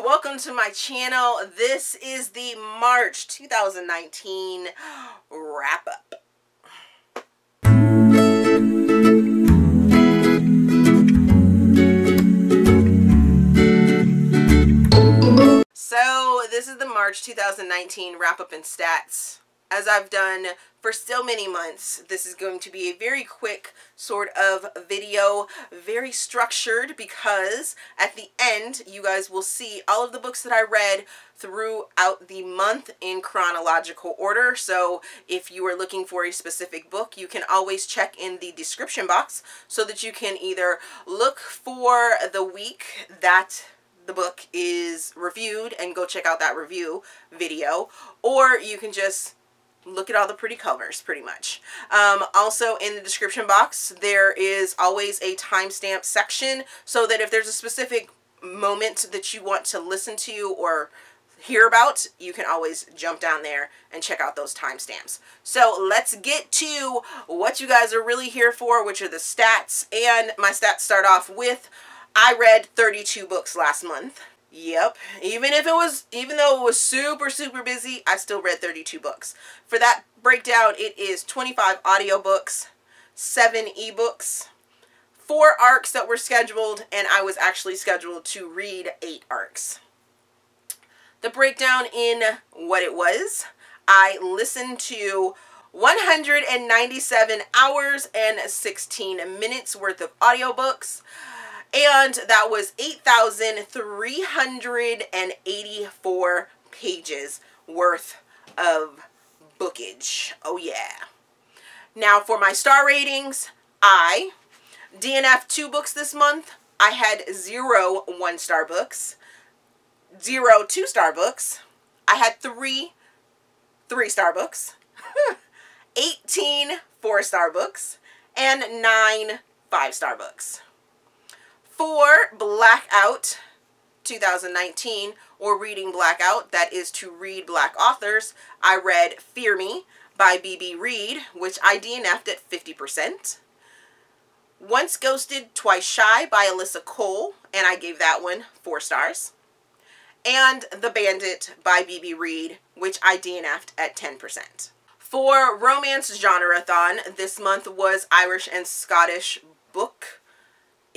welcome to my channel. This is the March 2019 wrap-up. So this is the March 2019 wrap-up and stats. As I've done for so many months, this is going to be a very quick sort of video, very structured, because at the end you guys will see all of the books that I read throughout the month in chronological order. So if you are looking for a specific book, you can always check in the description box so that you can either look for the week that the book is reviewed and go check out that review video, or you can just look at all the pretty covers, pretty much. Also in the description box, there is always a timestamp section so that if there's a specific moment that you want to listen to or hear about, you can always jump down there and check out those timestamps. So let's get to what you guys are really here for, which are the stats. And my stats start off with, I read 32 books last month. Yep, even though it was super busy, I still read 32 books. For that breakdown, it is 25 audiobooks, 7 ebooks, 4 arcs that were scheduled, and I was actually scheduled to read 8 arcs. The breakdown in what it was, I listened to 197 hours and 16 minutes worth of audiobooks. And that was 8,384 pages worth of bookage. Oh yeah. Now for my star ratings, I DNF'd 2 books this month. I had 0 1-star books, 0 2-star books. I had 3 3-star books, 18 4-star books, and 9 5-star books. For Blackout 2019, or reading Blackout, that is to read Black authors, I read Fear Me by B.B. Reed, which I DNF'd at 50%. Once Ghosted, Twice Shy by Alyssa Cole, and I gave that one 4 stars. And The Bandit by B.B. Reed, which I DNF'd at 10%. For Romance Genreathon, this month was Irish and Scottish book,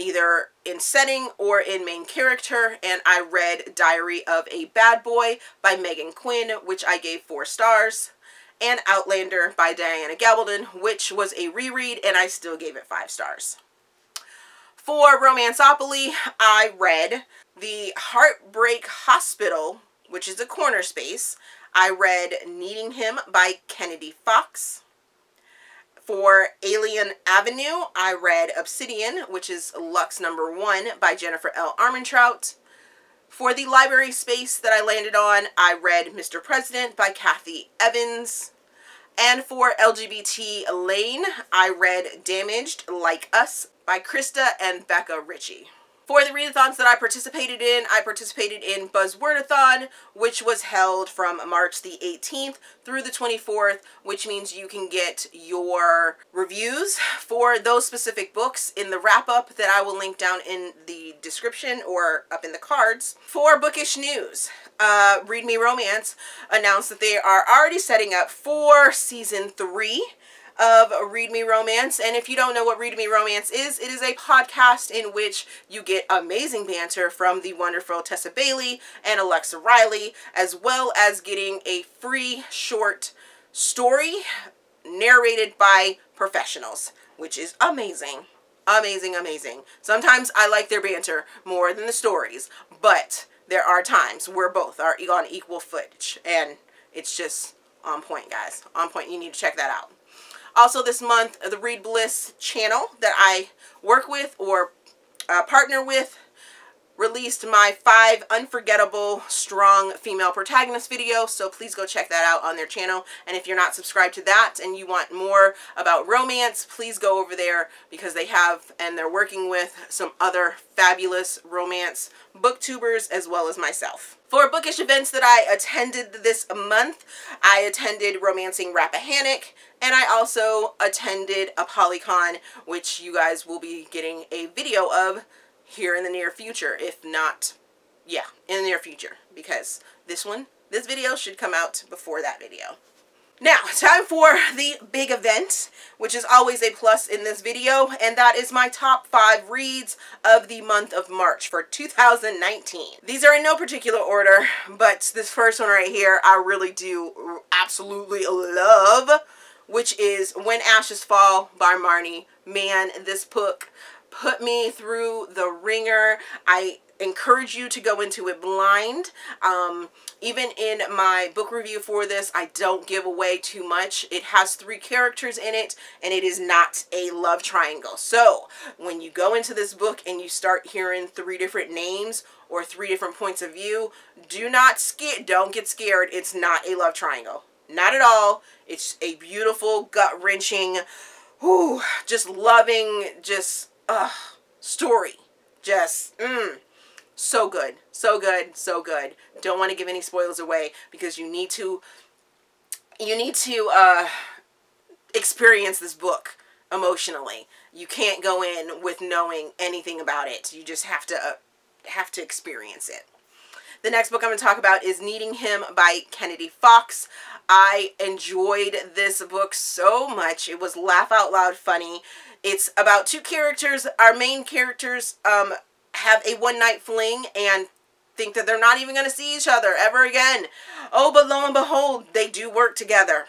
either in setting or in main character, and I read Diary of a Bad Boy by Megan Quinn, which I gave 4 stars, and Outlander by Diana Gabaldon, which was a reread, and I still gave it 5 stars. For Romanceopoly, I read The Heartbreak Hospital, which is a corner space. I read Needing Him by Kennedy Fox. For Alien Avenue, I read Obsidian, which is Lux #1 by Jennifer L. Armentrout. For the library space that I landed on, I read Mr. President by Kathy Evans. And for LGBT Lane, I read Damaged Like Us by Krista and Becca Ritchie. For the readathons that I participated in Buzzwordathon, which was held from March the 18th through the 24th, which means you can get your reviews for those specific books in the wrap-up that I will link down in the description or up in the cards. For bookish news, Read Me Romance announced that they are already setting up for season 3 of Read Me Romance. And if you don't know what Read Me Romance is, it is a podcast in which you get amazing banter from the wonderful Tessa Bailey and Alexa Riley, as well as getting a free short story narrated by professionals, which is amazing. Amazing. Sometimes I like their banter more than the stories, but there are times where both are on equal footage, and it's just on point, guys. On point. You need to check that out. Also this month, the Read Bliss channel that I work with or partner with released my 5 unforgettable strong female protagonists video, so please go check that out on their channel. And if you're not subscribed to that and you want more about romance, please go over there, because they have and they're working with some other fabulous romance booktubers as well as myself. For bookish events that I attended this month, I attended Romancing Rappahannock, and I also attended a Polycon, which you guys will be getting a video of here in the near future, if not yeah, in the near future, because this video should come out before that video. Now, time for the big event, which is always a plus in this video, and that is my top 5 reads of the month of March for 2019. These are in no particular order, but this first one right here I really do absolutely love, which is When Ashes Fall by Marnie. Man, this book put me through the ringer. I encourage you to go into it blind. Even in my book review for this, I don't give away too much. It has 3 characters in it, and it is not a love triangle. So when you go into this book and you start hearing 3 different names or 3 different points of view, don't get scared. It's not a love triangle. Not at all. It's a beautiful, gut-wrenching, just loving, story. So good, so good, so good. Don't want to give any spoilers away because you need to experience this book emotionally. You can't go in with knowing anything about it. You just have to experience it. The next book I'm going to talk about is Needing Him by Kennedy Fox. I enjoyed this book so much. It was laugh out loud funny. It's about 2 characters. Our main characters have a one-night fling and think that they're not even going to see each other ever again. Oh, but lo and behold, they do work together.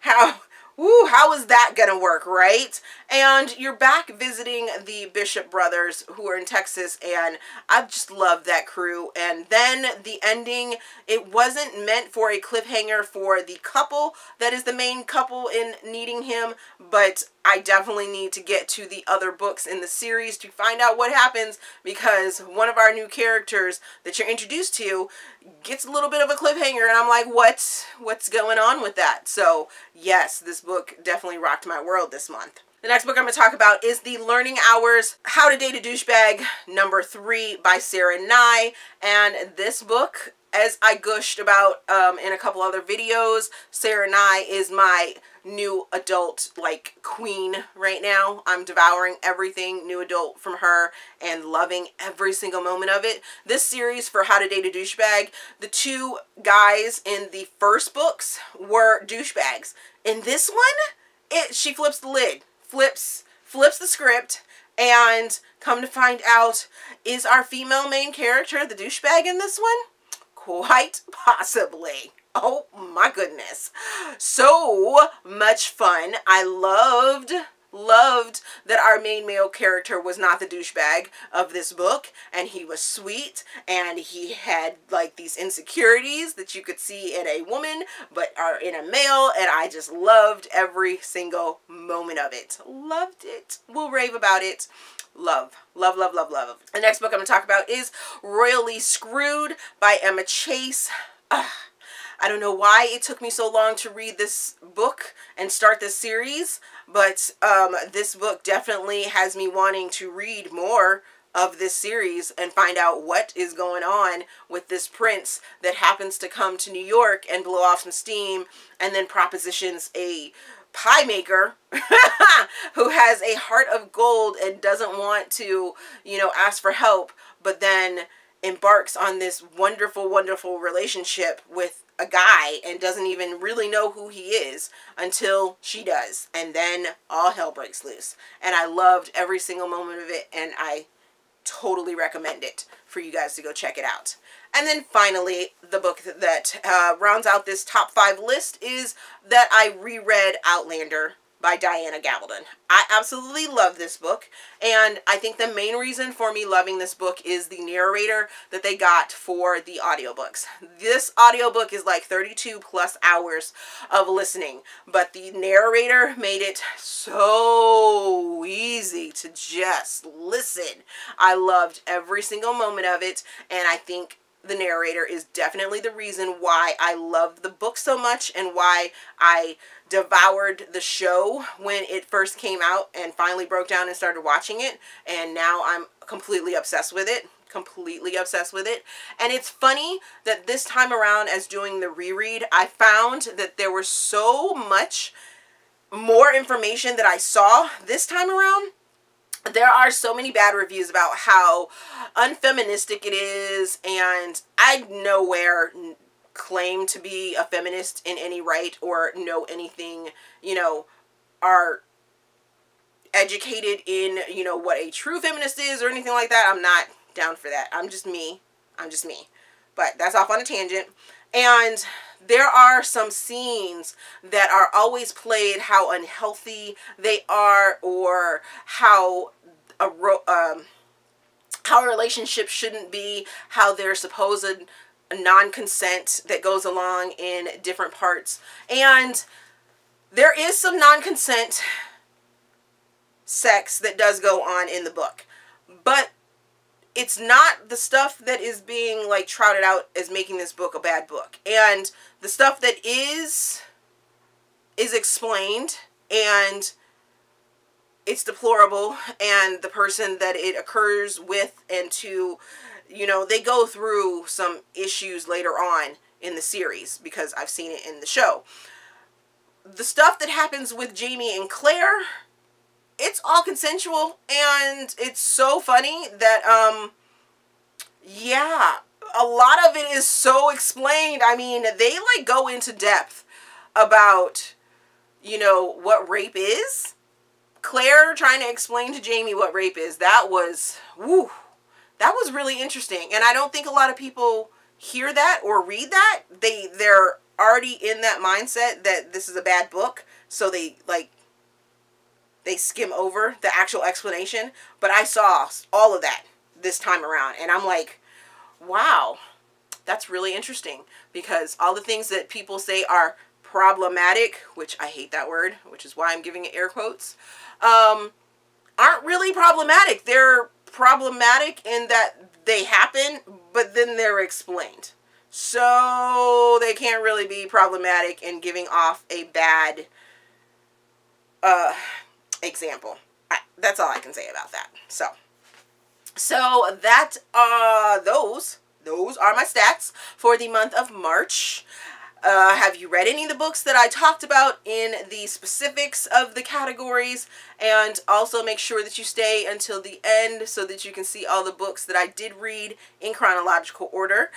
How is that gonna work, right? And you're back visiting the Bishop brothers who are in Texas, and I just love that crew. And then the ending, it wasn't meant for a cliffhanger for the couple that is the main couple in Needing Him, but I definitely need to get to the other books in the series to find out what happens, because one of our new characters that you're introduced to gets a little bit of a cliffhanger, and I'm like, what's going on with that? So yes, this book definitely rocked my world this month. The next book I'm going to talk about is The Learning Hours, How to Date a Douchebag, number 3 by Sarah Nye. And this book, as I gushed about in a couple other videos, Sarah Nye is my new adult queen right now. I'm devouring everything new adult from her and loving every single moment of it. This series for How to Date a Douchebag, the 2 guys in the first books were douchebags. In this one, she flips the lid, flips the script, and come to find out, is our female main character the douchebag in this one? Quite possibly. Oh my goodness. So much fun. I loved that our main male character was not the douchebag of this book, and he was sweet, and he had these insecurities that you could see in a woman but are in a male, and I just loved every single moment of it. Loved it. We'll rave about it. Love, love, love, love, love. The next book I'm going to talk about is Royally Screwed by Emma Chase. I don't know why it took me so long to read this book and start this series, but this book definitely has me wanting to read more of this series and find out what is going on with this prince that happens to come to New York and blow off some steam and then propositions a pie maker who has a heart of gold and doesn't want to, ask for help, but then embarks on this wonderful, wonderful relationship with a guy and doesn't even really know who he is until she does. And then all hell breaks loose. And I loved every single moment of it, and I totally recommend it for you guys to go check it out. And then finally, the book that rounds out this top 5 list is that I reread Outlander by Diana Gabaldon. I absolutely love this book, and I think the main reason for me loving this book is the narrator that they got for the audiobooks. This audiobook is like 32 plus hours of listening, but the narrator made it so easy to just listen. I loved every single moment of it, and I think the narrator is definitely the reason why I loved the book so much and why I devoured the show when it first came out and finally broke down and started watching it. And now I'm completely obsessed with it. Completely obsessed with it. And it's funny that this time around, as doing the reread, I found that there was so much more information that I saw this time around there are so many bad reviews about how unfeministic it is, and I nowhere claim to be a feminist in any right or know anything, you know, are educated in, you know, what a true feminist is or anything like that. I'm not down for that. I'm just me. I'm just me. But that's off on a tangent. And there are some scenes that are always played how unhealthy they are, or how a relationship shouldn't be, how there's supposed non-consent that goes along in different parts. And there is some non-consent sex that does go on in the book, but it's not the stuff that is being like trotted out as making this book a bad book. And the stuff that is explained, and it's deplorable, and the person that it occurs with, and to, you know, they go through some issues later on in the series, because I've seen it in the show. The stuff that happens with Jamie and Claire, it's all consensual, and it's so funny that, yeah, a lot of it is so explained. I mean, they like go into depth about, you know, what rape is. Claire trying to explain to Jamie what rape is, that was, woo, that was really interesting. And I don't think a lot of people hear that or read that. They're already in that mindset that this is a bad book, so they skim over the actual explanation. But I saw all of that this time around, and I'm like, wow, that's really interesting, because all the things that people say are problematic, which I hate that word, which is why I'm giving it air quotes, aren't really problematic. They're problematic in that they happen, but then they're explained. So they can't really be problematic in giving off a bad example. That's all I can say about that. So that those are my stats for the month of March. Have you read any of the books that I talked about in the specifics of the categories? And also make sure that you stay until the end so that you can see all the books that I did read in chronological order.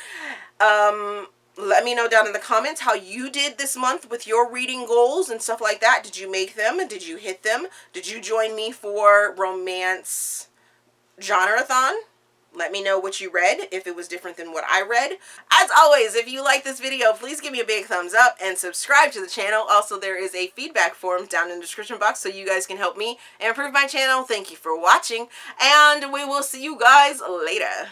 Let me know down in the comments how you did this month with your reading goals and stuff like that. Did you make them? Did you hit them? Did you join me for Romance Genreathon? Let me know what you read, if it was different than what I read. As always, if you like this video, please give me a big thumbs up and subscribe to the channel. Also, there is a feedback form down in the description box so you guys can help me improve my channel. Thank you for watching, and we will see you guys later.